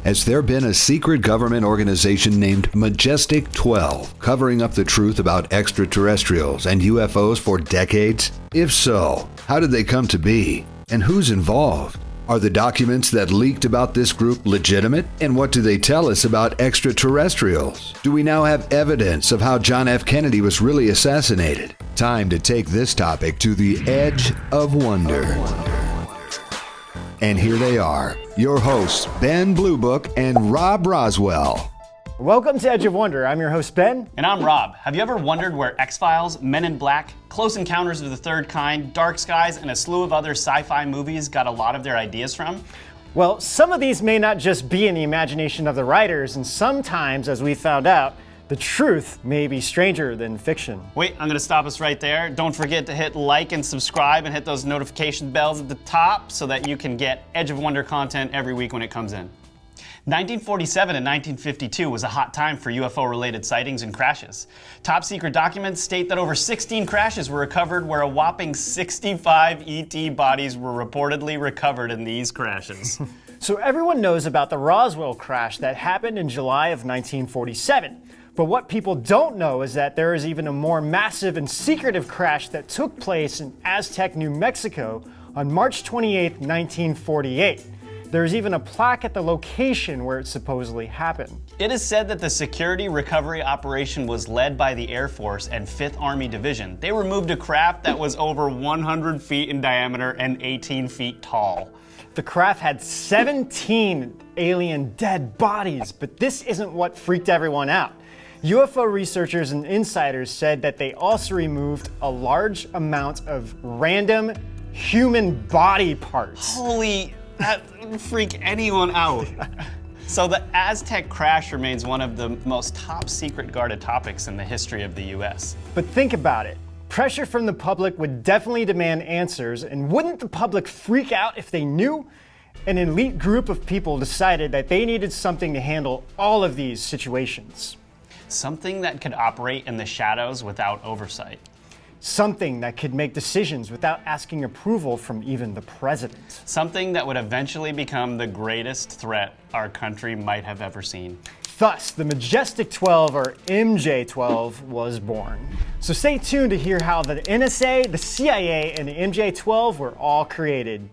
Has there been a secret government organization named Majestic 12 covering up the truth about extraterrestrials and UFOs for decades? If so, how did they come to be? And who's involved? Are the documents that leaked about this group legitimate? And what do they tell us about extraterrestrials? Do we now have evidence of how John F. Kennedy was really assassinated? Time to take this topic to the edge of wonder. And here they are, your hosts, Ben Bluebook and Rob Roswell. Welcome to Edge of Wonder. I'm your host, Ben. And I'm Rob. Have you ever wondered where X-Files, Men in Black, Close Encounters of the Third Kind, Dark Skies, and a slew of other sci-fi movies got a lot of their ideas from? Well, some of these may not just be in the imagination of the writers, and sometimes, as we found out, the truth may be stranger than fiction. Wait, I'm gonna stop us right there. Don't forget to hit like and subscribe and hit those notification bells at the top so that you can get Edge of Wonder content every week when it comes in. 1947 and 1952 was a hot time for UFO-related sightings and crashes. Top secret documents state that over 16 crashes were recovered, where a whopping 65 ET bodies were reportedly recovered in these crashes. So everyone knows about the Roswell crash that happened in July of 1947. But what people don't know is that there is even a more massive and secretive crash that took place in AZTEC, New Mexico on March 28, 1948. There's even a plaque at the location where it supposedly happened. It is said that the security recovery operation was led by the Air Force and 5th Army Division. They removed a craft that was over 100 feet in diameter and 18 feet tall. The craft had 17 alien dead bodies, but this isn't what freaked everyone out. UFO researchers and insiders said that they also removed a large amount of random human body parts. Holy... that would freak anyone out. So the AZTEC crash remains one of the most top secret guarded topics in the history of the US. But think about it. Pressure from the public would definitely demand answers, and wouldn't the public freak out if they knew? An elite group of people decided that they needed something to handle all of these situations. Something that could operate in the shadows without oversight. Something that could make decisions without asking approval from even the president. Something that would eventually become the greatest threat our country might have ever seen. Thus, the Majestic 12, or MJ-12, was born. So stay tuned to hear how the NSA, the CIA, and the MJ-12 were all created.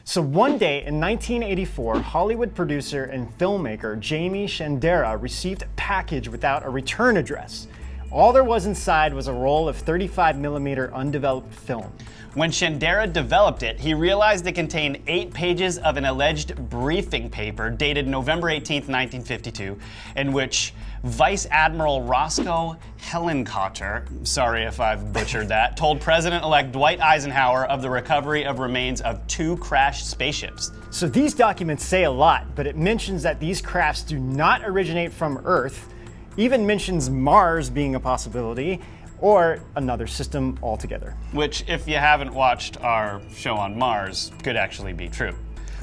So one day in 1984, Hollywood producer and filmmaker Jamie Shandera received a package without a return address. All there was inside was a roll of 35mm undeveloped film. When Shandera developed it, he realized it contained 8 pages of an alleged briefing paper dated November 18, 1952, in which Vice Admiral ROSCOE HILLENKOETTER, sorry if I've butchered that, told President-elect Dwight Eisenhower of the recovery of remains of 2 crashed spaceships. So these documents say a lot, but it mentions that these crafts do not originate from Earth, even mentions Mars being a possibility, or another system altogether. Which, if you haven't watched our show on Mars, could actually be true.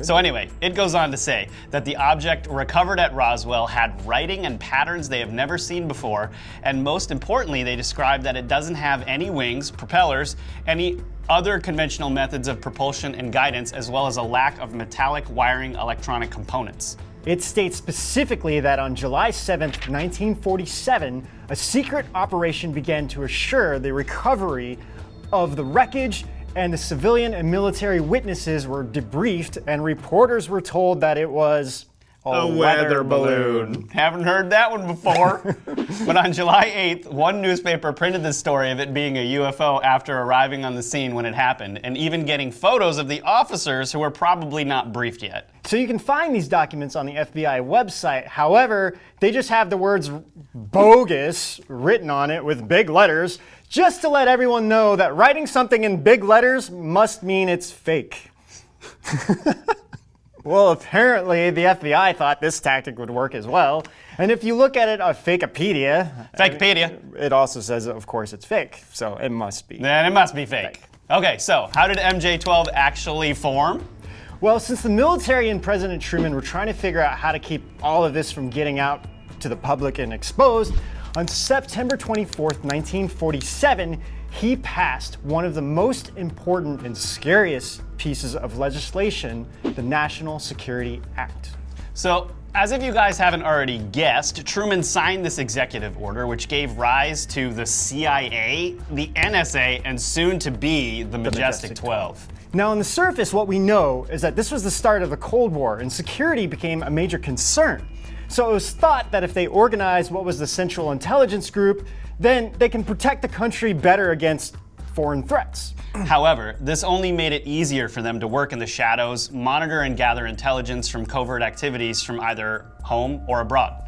So anyway, it goes on to say that the object recovered at Roswell had writing and patterns they have never seen before, and most importantly, they describe that it doesn't have any wings, propellers, any other conventional methods of propulsion and guidance, as well as a lack of metallic wiring electronic components. It states specifically that on July 7, 1947, a secret operation began to assure the recovery of the wreckage, and the civilian and military witnesses were debriefed, and reporters were told that it was a weather balloon. Haven't heard that one before. But on July 8th, one newspaper printed the story of it being a UFO after arriving on the scene when it happened, and even getting photos of the officers who were probably not briefed yet. So you can find these documents on the FBI website. However, they just have the words bogus written on it with big letters, just to let everyone know that writing something in big letters must mean it's fake. Well, apparently the FBI thought this tactic would work as well. And if you look at it on Fakepedia, it also says, of course, it's fake. So it must be. Then it must be fake. Okay, so how did MJ-12 actually form? Well, since the military and President Truman were trying to figure out how to keep all of this from getting out to the public and exposed, on September 24th, 1947, he passed one of the most important and scariest pieces of legislation, the National Security Act. So, as if you guys haven't already guessed, Truman signed this executive order, which gave rise to the CIA, the NSA, and soon to be the Majestic 12. Now, on the surface, what we know is that this was the start of the Cold War, and security became a major concern. So it was thought that if they organized what was the Central Intelligence Group, then they can protect the country better against foreign threats. However, this only made it easier for them to work in the shadows, monitor and gather intelligence from covert activities from either home or abroad.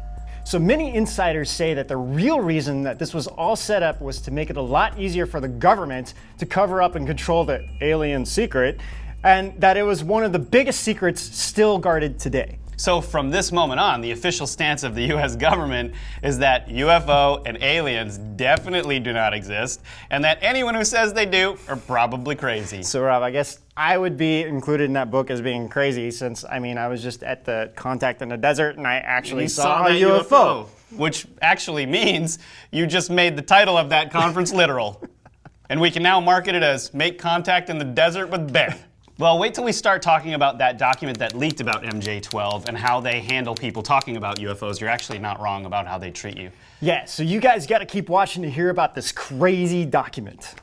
So many insiders say that the real reason that this was all set up was to make it a lot easier for the government to cover up and control the alien secret, and that it was one of the biggest secrets still guarded today. So from this moment on, the official stance of the US government is that UFO and aliens definitely do not exist, and that anyone who says they do are probably crazy. So Rob, I guess I would be included in that book as being crazy since, I was just at the contact in the desert and I actually saw a UFO. Which actually means you just made the title of that conference literal. And we can now market it as Make Contact in the Desert with Ben. Well, wait till we start talking about that document that leaked about MJ-12 and how they handle people talking about UFOs. You're actually not wrong about how they treat you. Yeah, so you guys got to keep watching to hear about this crazy document.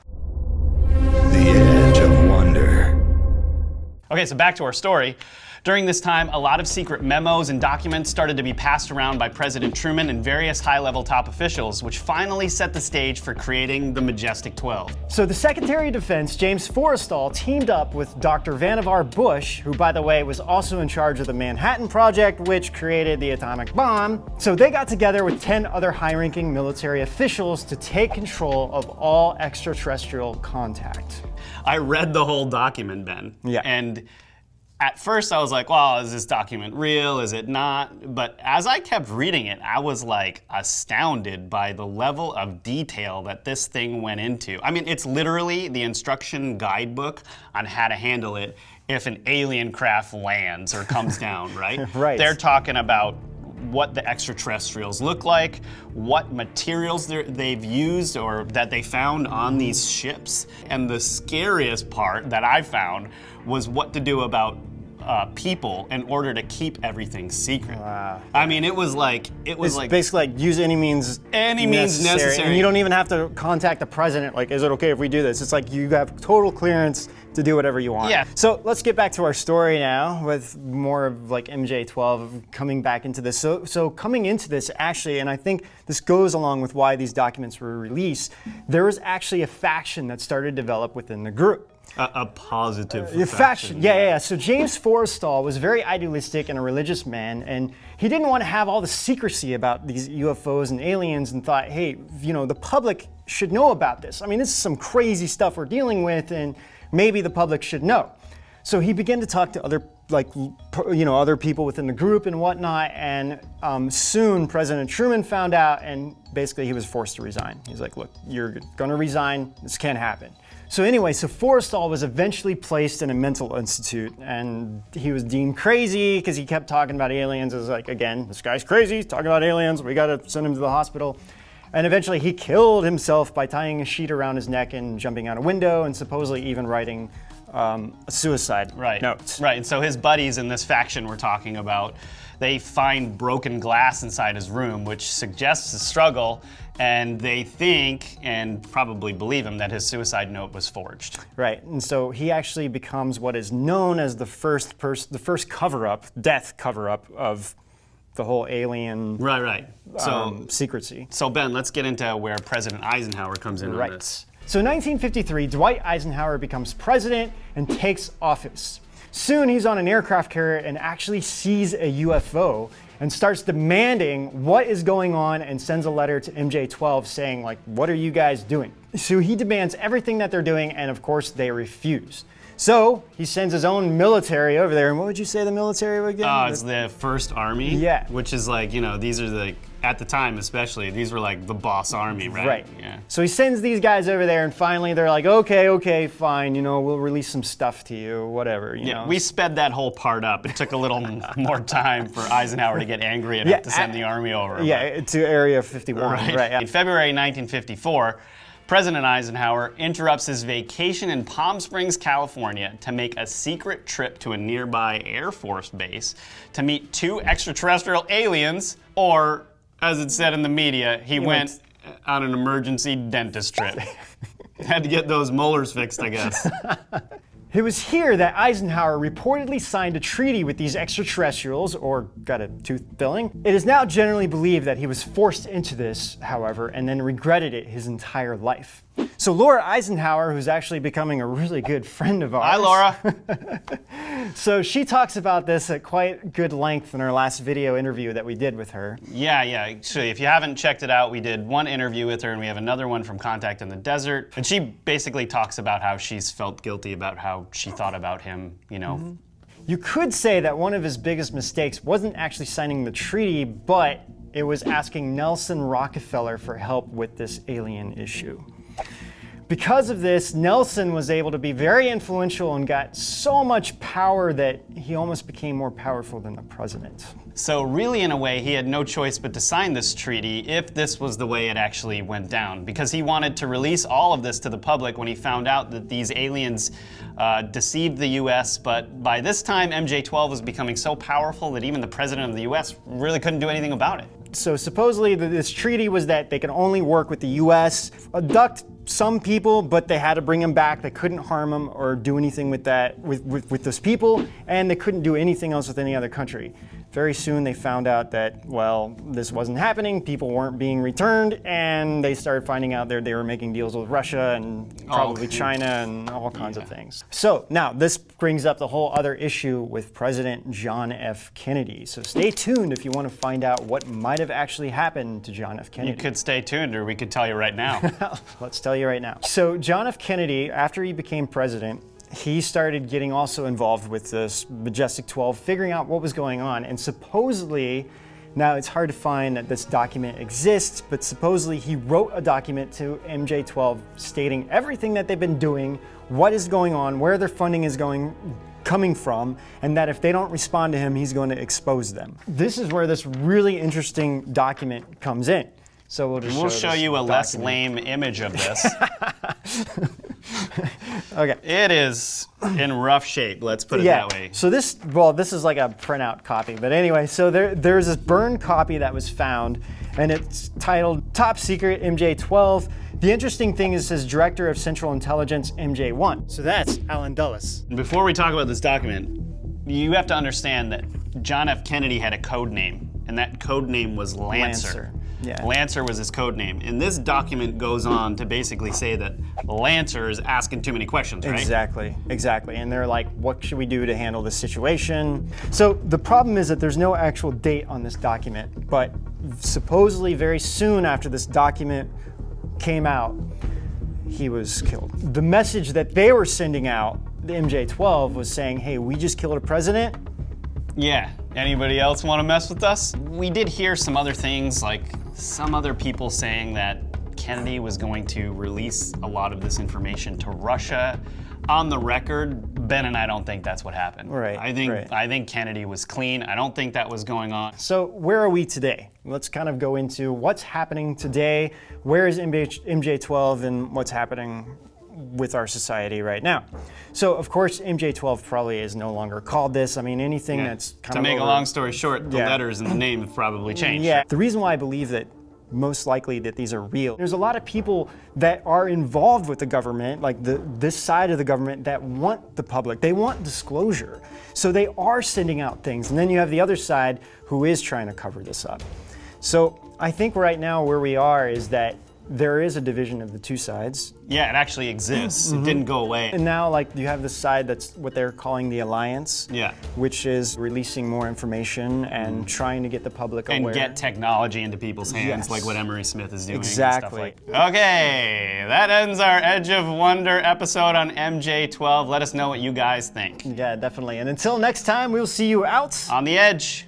The Edge of Wonder. Okay, so back to our story. During this time, a lot of secret memos and documents started to be passed around by President Truman and various high-level top officials, which finally set the stage for creating the Majestic 12. So the Secretary of Defense, James Forrestal, teamed up with Dr. Vannevar Bush, who, by the way, was also in charge of the Manhattan Project, which created the atomic bomb. So they got together with 10 other high-ranking military officials to take control of all extraterrestrial contact. I read the whole document, Ben. Yeah. And at first I was like, well, is this document real? Is it not? But as I kept reading it, I was like astounded by the level of detail that this thing went into. It's literally the instruction guidebook on how to handle it if an alien craft lands or comes down, right? Right. They're talking about what the extraterrestrials look like, what materials they've used or that they found on these ships. And the scariest part that I found was what to do about people in order to keep everything secret. Wow. It was like basically like use any means necessary. And you don't even have to contact the president, like, is it okay if we do this? It's like you have total clearance to do whatever you want. Yeah. So let's get back to our story now with more of like MJ-12 coming back into this. So coming into this actually, and I think this goes along with why these documents were released, there was actually a faction that started to develop within the group. a positive faction. Yeah. So James Forrestal was very idealistic and a religious man, and he didn't want to have all the secrecy about these UFOs and aliens, and thought, hey, the public should know about this. This is some crazy stuff we're dealing with, and maybe the public should know. So he began to talk to other people within the group and whatnot, and soon President Truman found out, and basically he was forced to resign. He's like, look, you're gonna resign, this can't happen. So anyway, Forrestal was eventually placed in a mental institute, and he was deemed crazy because he kept talking about aliens. It was like, again, this guy's crazy, he's talking about aliens, we gotta send him to the hospital. And eventually he killed himself by tying a sheet around his neck and jumping out a window, and supposedly even writing a suicide note. Right, and so his buddies in this faction we're talking about, they find broken glass inside his room, which suggests a struggle, and they think, and probably believe him, that his suicide note was forged. Right, and so he actually becomes what is known as the first cover-up, death cover-up of the whole alien secrecy. So Ben, let's get into where President Eisenhower comes in on this. So in 1953, Dwight Eisenhower becomes president and takes office. Soon he's on an aircraft carrier and actually sees a UFO and starts demanding what is going on, and sends a letter to MJ-12 saying, like, what are you guys doing? So he demands everything that they're doing, and of course they refuse. So he sends his own military over there, and what would you say the military would get? It's the First Army. Yeah. Which is like, these are the, at the time especially, these were like the boss army, right? Right. Yeah. So he sends these guys over there, and finally they're like, okay, fine, we'll release some stuff to you, whatever, you know. We sped that whole part up. It took a little more time for Eisenhower to get angry and have to send the army over. Yeah, to Area 51. Right. In February 1954, President Eisenhower interrupts his vacation in Palm Springs, California to make a secret trip to a nearby Air Force base to meet 2 extraterrestrial aliens, or, as it said in the media, he went on an emergency dentist trip. Had to get those molars fixed, I guess. It was here that Eisenhower reportedly signed a treaty with these extraterrestrials, or got a tooth filling. It is now generally believed that he was forced into this, however, and then regretted it his entire life. So Laura Eisenhower, who's actually becoming a really good friend of ours. Hi, Laura. So she talks about this at quite good length in our last video interview that we did with her. Yeah. Actually, if you haven't checked it out, we did one interview with her, and we have another one from Contact in the Desert. And she basically talks about how she's felt guilty about how she thought about him, you know. Mm-hmm. You could say that one of his biggest mistakes wasn't actually signing the treaty, but it was asking Nelson Rockefeller for help with this alien issue. Because of this, Nelson was able to be very influential and got so much power that he almost became more powerful than the president. So really, in a way, he had no choice but to sign this treaty if this was the way it actually went down, because he wanted to release all of this to the public when he found out that these aliens deceived the US, but by this time MJ-12 was becoming so powerful that even the president of the US really couldn't do anything about it. So supposedly this treaty was that they could only work with the US, abduct some people, but they had to bring them back. They couldn't harm them or do anything with that, with those people, and they couldn't do anything else with any other country. Very soon they found out that, well, this wasn't happening, people weren't being returned, and they started finding out they were making deals with Russia and probably China and all kinds of things. So now this brings up the whole other issue with President John F. Kennedy. So stay tuned if you want to find out what might have actually happened to John F. Kennedy. You could stay tuned, or we could tell you right now. Let's tell you right now. So John F. Kennedy, after he became president, he started getting also involved with this Majestic 12, figuring out what was going on. And supposedly, now it's hard to find that this document exists, but supposedly he wrote a document to MJ-12 stating everything that they've been doing, what is going on, where their funding is coming from, and that if they don't respond to him, he's going to expose them. This is where this really interesting document comes in. So we'll show you a less lame image of this. Okay. It is in rough shape, let's put it that way. So this is like a printout copy, but anyway, so there's this burned copy that was found, and it's titled Top Secret MJ-12. The interesting thing is it says Director of Central Intelligence MJ-1. So that's Alan Dulles. Before we talk about this document, you have to understand that John F. Kennedy had a code name, and that code name was Lancer. Yeah. Lancer was his code name. And this document goes on to basically say that Lancer is asking too many questions, right? Exactly. And they're like, what should we do to handle this situation? So the problem is that there's no actual date on this document, but supposedly very soon after this document came out, he was killed. The message that they were sending out, the MJ-12, was saying, hey, we just killed a president. Yeah. Anybody else want to mess with us? We did hear some other things, like some other people saying that Kennedy was going to release a lot of this information to Russia. On the record, Ben and I don't think that's what happened. Right. I think Kennedy was clean. I don't think that was going on. So where are we today? Let's kind of go into what's happening today. Where is MJ-12 and what's happening with our society right now? So of course MJ-12 probably is no longer called this. I mean, anything that's kind of to make a long story short, the letters in the name have probably changed. Yeah. The reason why I believe that most likely that these are real, there's a lot of people that are involved with the government, like this side of the government, that want the public, they want disclosure. So they are sending out things. And then you have the other side who is trying to cover this up. So I think right now where we are is that there is a division of the two sides. Yeah, it actually exists. It didn't go away. And now, like, you have this side that's what they're calling the Alliance, which is releasing more information and trying to get the public aware. And get technology into people's hands, like what Emery Smith is doing. Exactly. And stuff like. Okay, that ends our Edge of Wonder episode on MJ-12. Let us know what you guys think. Yeah, definitely. And until next time, we'll see you out on the edge.